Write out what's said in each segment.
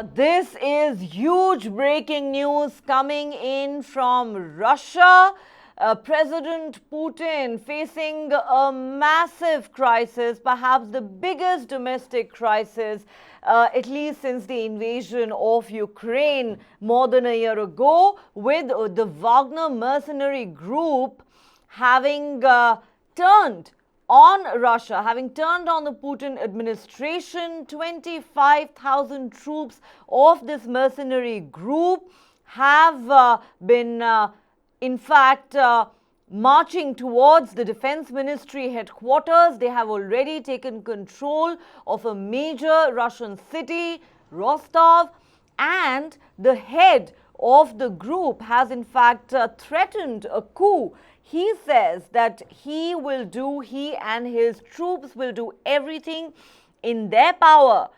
This is huge breaking news coming in from Russia. President Putin facing a massive crisis, perhaps the biggest domestic crisis, at least since the invasion of Ukraine more than a year ago, with the Wagner mercenary group having turned on Russia, having turned on the Putin administration. 25,000 troops of this mercenary group have been, in fact, marching towards the defense ministry headquarters. They have already taken control of a major Russian city, Rostov, and the head of the group has in fact threatened a coup. He says that he and his troops will do everything in their power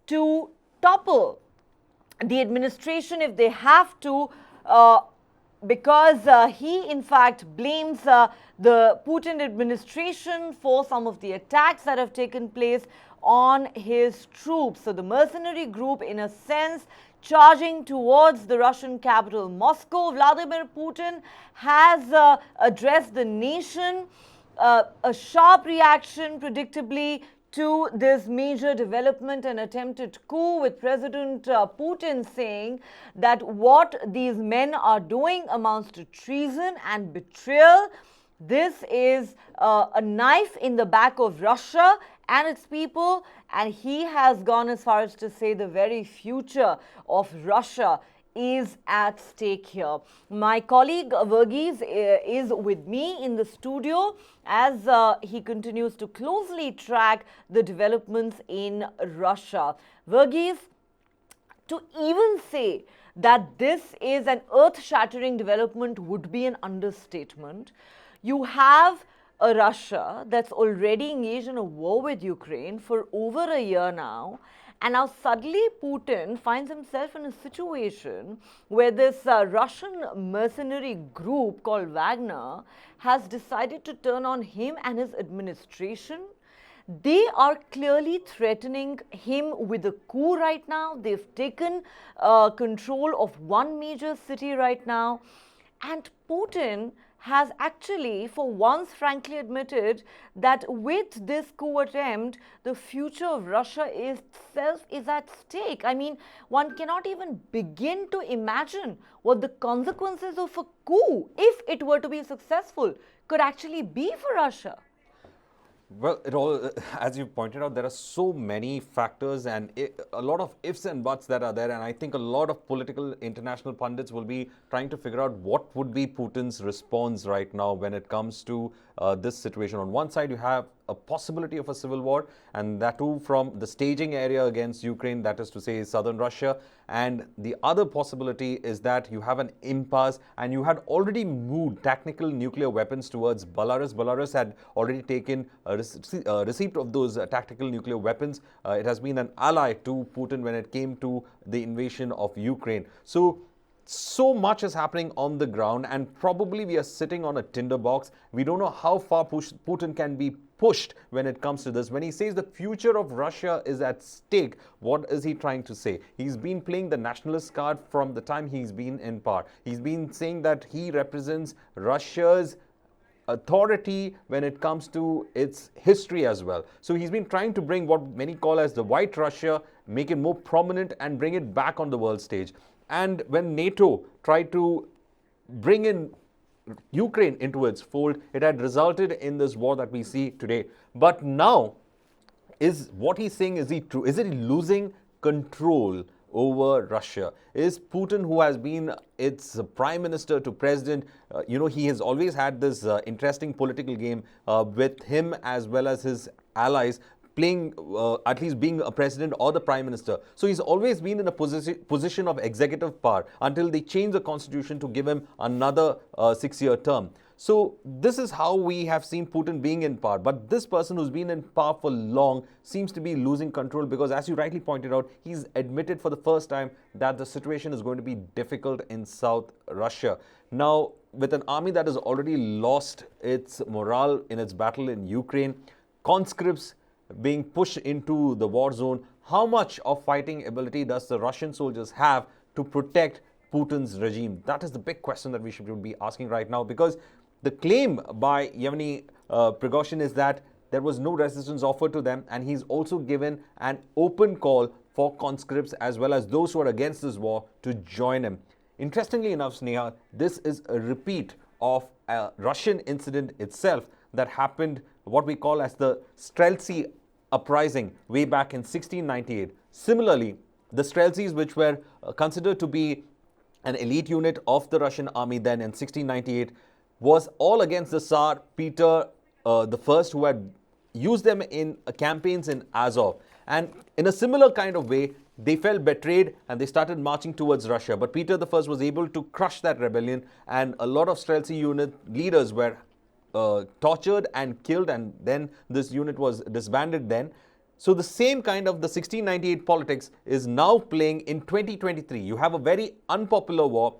to topple the administration if they have to, because he in fact blames the Putin administration for some of the attacks that have taken place on his troops. So the mercenary group, in a sense, charging towards the Russian capital, Moscow. Vladimir Putin has addressed the nation. A sharp reaction, predictably, to this major development and attempted coup, with President Putin saying that what these men are doing amounts to treason and betrayal. This is a knife in the back of Russia and its people, and he has gone as far as to say the very future of Russia is at stake here. My colleague Verghese is with me in the studio as he continues to closely track the developments in Russia. Verghese, to even say that this is an earth-shattering development would be an understatement. You have a Russia that's already engaged in a war with Ukraine for over a year now, and now suddenly Putin finds himself in a situation where this Russian mercenary group called Wagner has decided to turn on him and his administration. They are clearly threatening him with a coup right now. They've taken control of one major city right now, and Putin has actually, for once, frankly admitted that with this coup attempt, the future of Russia itself is at stake. I mean, one cannot even begin to imagine what the consequences of a coup, if it were to be successful, could actually be for Russia. Well, as you pointed out, there are so many factors and a lot of ifs and buts that are there. And I think a lot of political international pundits will be trying to figure out what would be Putin's response right now when it comes to this situation. On one side, you have a possibility of a civil war, and that too from the staging area against Ukraine, that is to say southern Russia. And the other possibility is that you have an impasse, and you had already moved tactical nuclear weapons towards Belarus. Belarus had already taken a receipt of those tactical nuclear weapons. It has been an ally to Putin when it came to the invasion of Ukraine. So much is happening on the ground, and probably we are sitting on a tinderbox. We don't know how far Putin can be pushed when it comes to this. When he says the future of Russia is at stake, what is he trying to say? He's been playing the nationalist card from the time he's been in power. He's been saying that he represents Russia's authority when it comes to its history as well. So he's been trying to bring what many call as the white Russia, make it more prominent and bring it back on the world stage. And when NATO tried to bring in Ukraine into its fold, it had resulted in this war that we see today. But now, is what he's saying, is he true? Is it losing control over Russia? Is Putin, who has been its prime minister to president, he has always had this interesting political game with him as well as his allies, playing, at least being a president or the prime minister. So he's always been in a position of executive power until they change the constitution to give him another 6-year term. So this is how we have seen Putin being in power. But this person who's been in power for long seems to be losing control, because as you rightly pointed out, he's admitted for the first time that the situation is going to be difficult in South Russia. Now, with an army that has already lost its morale in its battle in Ukraine, conscripts being pushed into the war zone, how much of fighting ability does the Russian soldiers have to protect Putin's regime? That is the big question that we should be asking right now, because the claim by Yevgeny Prigozhin is that there was no resistance offered to them, and he's also given an open call for conscripts as well as those who are against this war to join him. Interestingly enough, Sneha, this is a repeat of a Russian incident itself that happened, what we call as the Strelsy Uprising, way back in 1698. Similarly, the Streltsys, which were considered to be an elite unit of the Russian army then in 1698, was all against the Tsar Peter the First, who had used them in campaigns in Azov. And in a similar kind of way, they felt betrayed and they started marching towards Russia. But Peter the First was able to crush that rebellion, and a lot of Streltsy unit leaders were tortured and killed, and then this unit was disbanded then. So the same kind of the 1698 politics is now playing in 2023. You have a very unpopular war.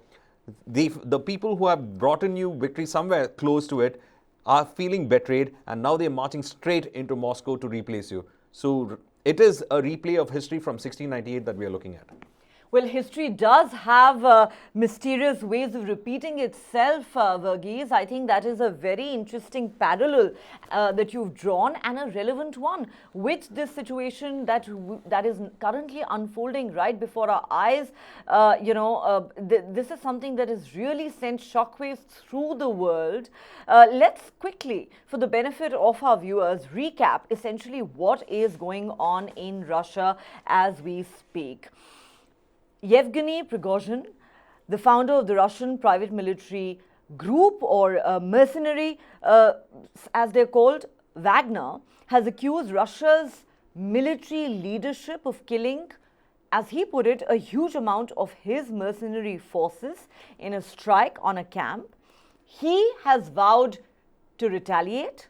The people who have brought in you victory somewhere close to it are feeling betrayed, and now they're marching straight into Moscow to replace you. So it is a replay of history from 1698 that we are looking at. Well, history does have mysterious ways of repeating itself, Verghese. I think that is a very interesting parallel that you've drawn, and a relevant one with this situation that is currently unfolding right before our eyes. This is something that has really sent shockwaves through the world. Let's quickly, for the benefit of our viewers, recap essentially what is going on in Russia as we speak. Yevgeny Prigozhin, the founder of the Russian private military group, or mercenary, as they're called, Wagner, has accused Russia's military leadership of killing, as he put it, a huge amount of his mercenary forces in a strike on a camp. He has vowed to retaliate.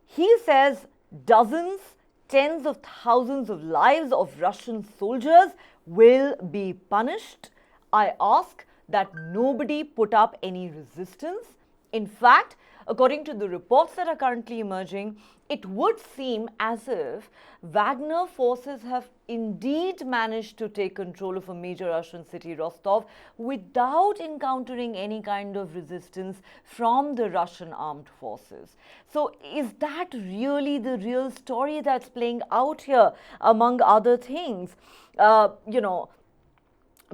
He says dozens, tens of thousands of lives of Russian soldiers will be punished. I ask that nobody put up any resistance. In fact, according to the reports that are currently emerging, it would seem as if Wagner forces have indeed managed to take control of a major Russian city, Rostov, without encountering any kind of resistance from the Russian armed forces. So is that really the real story that's playing out here, among other things?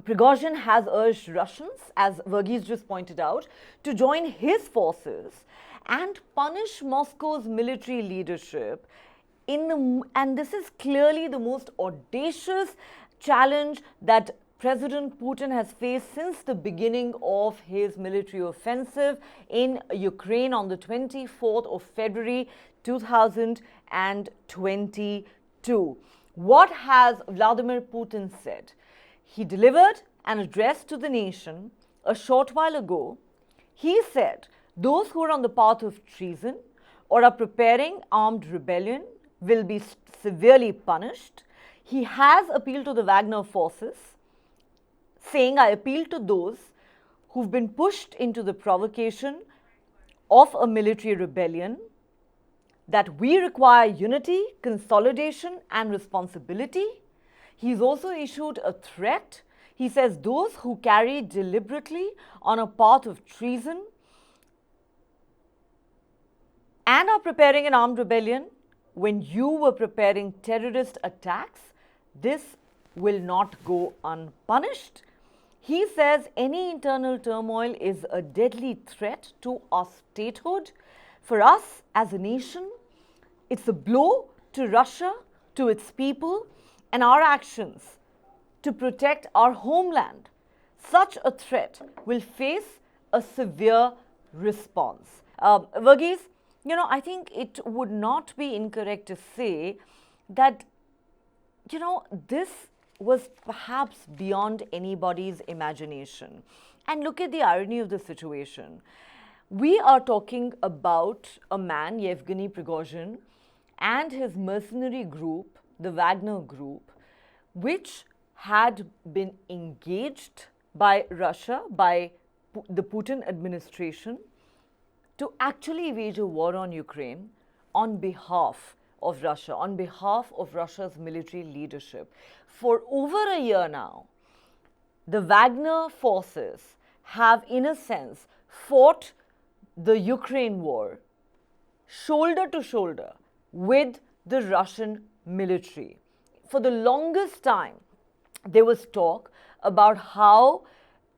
Prigozhin has urged Russians, as Verghese just pointed out, to join his forces and punish Moscow's military leadership. And this is clearly the most audacious challenge that President Putin has faced since the beginning of his military offensive in Ukraine on the 24th of February 2022. What has Vladimir Putin said? He delivered an address to the nation a short while ago. He said those who are on the path of treason or are preparing armed rebellion will be severely punished. He has appealed to the Wagner forces, saying, I appeal to those who've been pushed into the provocation of a military rebellion, that we require unity, consolidation, and responsibility. He's also issued a threat. He says those who carry deliberately on a path of treason and are preparing an armed rebellion, when you were preparing terrorist attacks, this will not go unpunished. He says any internal turmoil is a deadly threat to our statehood. For us as a nation, it's a blow to Russia, to its people, and our actions to protect our homeland. Such a threat will face a severe response. Verghese, I think it would not be incorrect to say that, this was perhaps beyond anybody's imagination. And look at the irony of the situation. We are talking about a man, Yevgeny Prigozhin, and his mercenary group, the Wagner Group, which had been engaged by Russia, by the Putin administration, to actually wage a war on Ukraine on behalf of Russia, on behalf of Russia's military leadership. For over a year now, the Wagner forces have, in a sense, fought the Ukraine war shoulder to shoulder with the Russian military. For the longest time, there was talk about how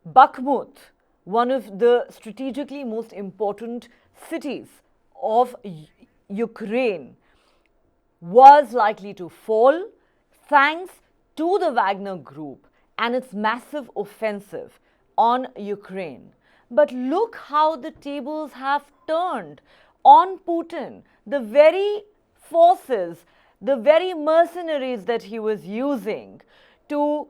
Bakhmut, one of the strategically most important cities of Ukraine, was likely to fall thanks to the Wagner Group and its massive offensive on Ukraine. But look how the tables have turned on Putin. The very forces, the very mercenaries that he was using to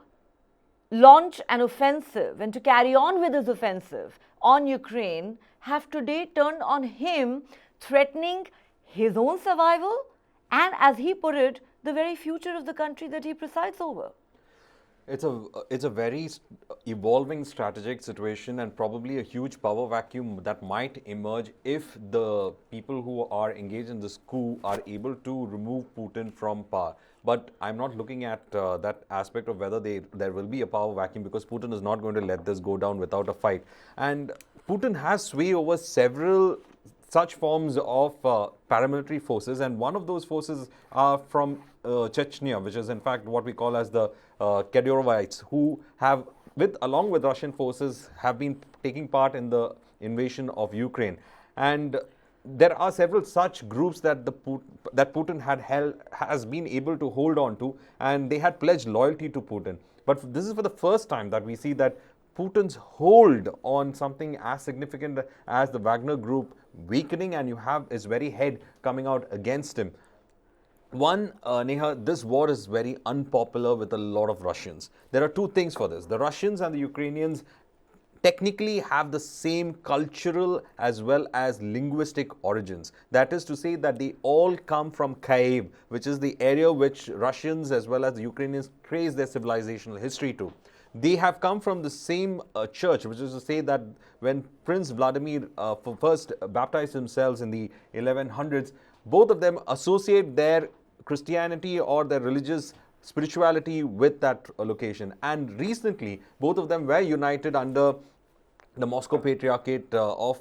launch an offensive and to carry on with his offensive on Ukraine have today turned on him, threatening his own survival and, as he put it, the very future of the country that he presides over. It's a very evolving strategic situation and probably a huge power vacuum that might emerge if the people who are engaged in this coup are able to remove Putin from power. But I'm not looking at that aspect of whether there will be a power vacuum, because Putin is not going to let this go down without a fight. And Putin has sway over several such forms of paramilitary forces, and one of those forces are from Chechnya, which is in fact what we call as the Kadyrovites, who have, along with Russian forces, have been taking part in the invasion of Ukraine. And there are several such groups that Putin has been able to hold on to, and they had pledged loyalty to Putin. But this is for the first time that we see that Putin's hold on something as significant as the Wagner Group weakening, and you have his very head coming out against him. One, Neha, this war is very unpopular with a lot of Russians. There are two things for this. The Russians and the Ukrainians technically have the same cultural as well as linguistic origins. That is to say that they all come from Kiev, which is the area which Russians as well as the Ukrainians trace their civilizational history to. They have come from the same church, which is to say that when Prince Vladimir first baptized himself in the 1100s, both of them associate their Christianity or their religious spirituality with that location. And recently, both of them were united under the Moscow Patriarchate of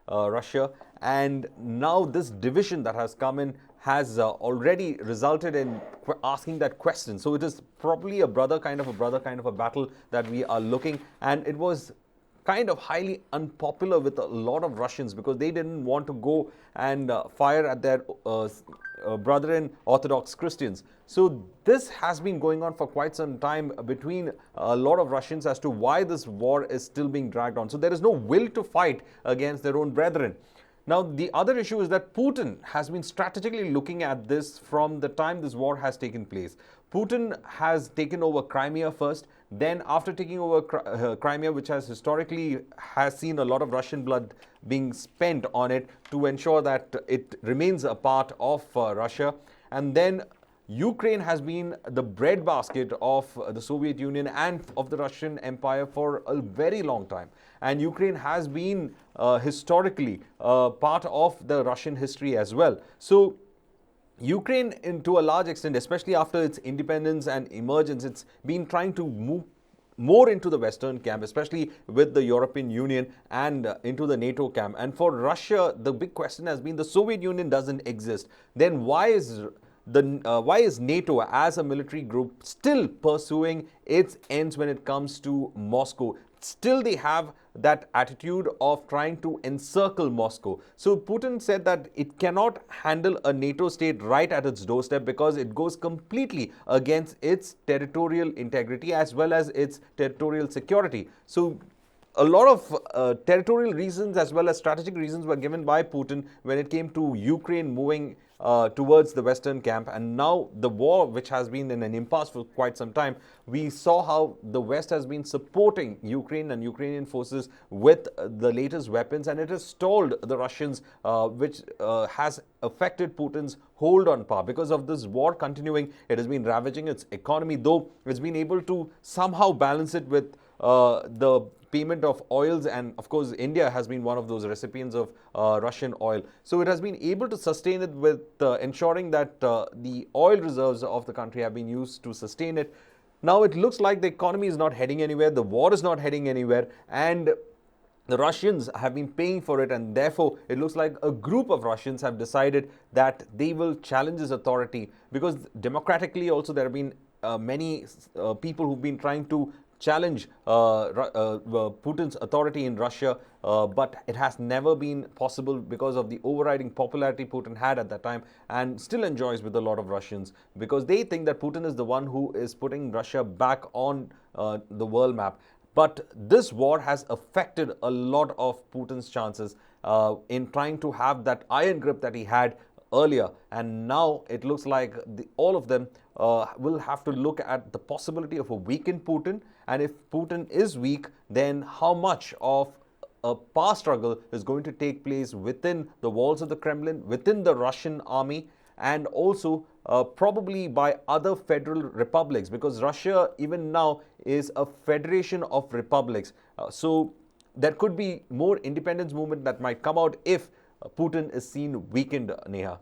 Russia. And now this division that has come in has already resulted in asking that question. So it is probably a brother kind of a battle that we are looking. And it was kind of highly unpopular with a lot of Russians, because they didn't want to go and fire at their brethren Orthodox Christians. So this has been going on for quite some time between a lot of Russians as to why this war is still being dragged on. So there is no will to fight against their own brethren. Now, the other issue is that Putin has been strategically looking at this from the time this war has taken place. Putin has taken over Crimea first. Then after taking over Crimea, which has historically seen a lot of Russian blood being spent on it to ensure that it remains a part of Russia. And then Ukraine has been the breadbasket of the Soviet Union and of the Russian Empire for a very long time. And Ukraine has been historically part of the Russian history as well. So Ukraine, to a large extent, especially after its independence and emergence, it's been trying to move more into the Western camp, especially with the European Union and into the NATO camp. And for Russia, the big question has been the Soviet Union doesn't exist. Then why is NATO as a military group still pursuing its ends when it comes to Moscow? Still they have that attitude of trying to encircle Moscow. So Putin said that it cannot handle a NATO state right at its doorstep because it goes completely against its territorial integrity as well as its territorial security. So a lot of territorial reasons as well as strategic reasons were given by Putin when it came to Ukraine moving towards the Western camp. And now the war, which has been in an impasse for quite some time, we saw how the West has been supporting Ukraine and Ukrainian forces with the latest weapons, and it has stalled the Russians, which has affected Putin's hold on power. Because of this war continuing, it has been ravaging its economy, though it's been able to somehow balance it with the payment of oils, and of course India has been one of those recipients of Russian oil. So it has been able to sustain it with ensuring that the oil reserves of the country have been used to sustain it. Now it looks like the economy is not heading anywhere, the war is not heading anywhere, and the Russians have been paying for it, and therefore it looks like a group of Russians have decided that they will challenge this authority, because democratically also there have been many people who've been trying to challenge Putin's authority in Russia, but it has never been possible because of the overriding popularity Putin had at that time and still enjoys with a lot of Russians, because they think that Putin is the one who is putting Russia back on the world map. But this war has affected a lot of Putin's chances in trying to have that iron grip that he had earlier. And now it looks like all of them will have to look at the possibility of a weakened Putin. And if Putin is weak, then how much of a power struggle is going to take place within the walls of the Kremlin, within the Russian army, and also probably by other federal republics, because Russia even now is a federation of republics. So there could be more independence movement that might come out if Putin is seen weakened, Neha.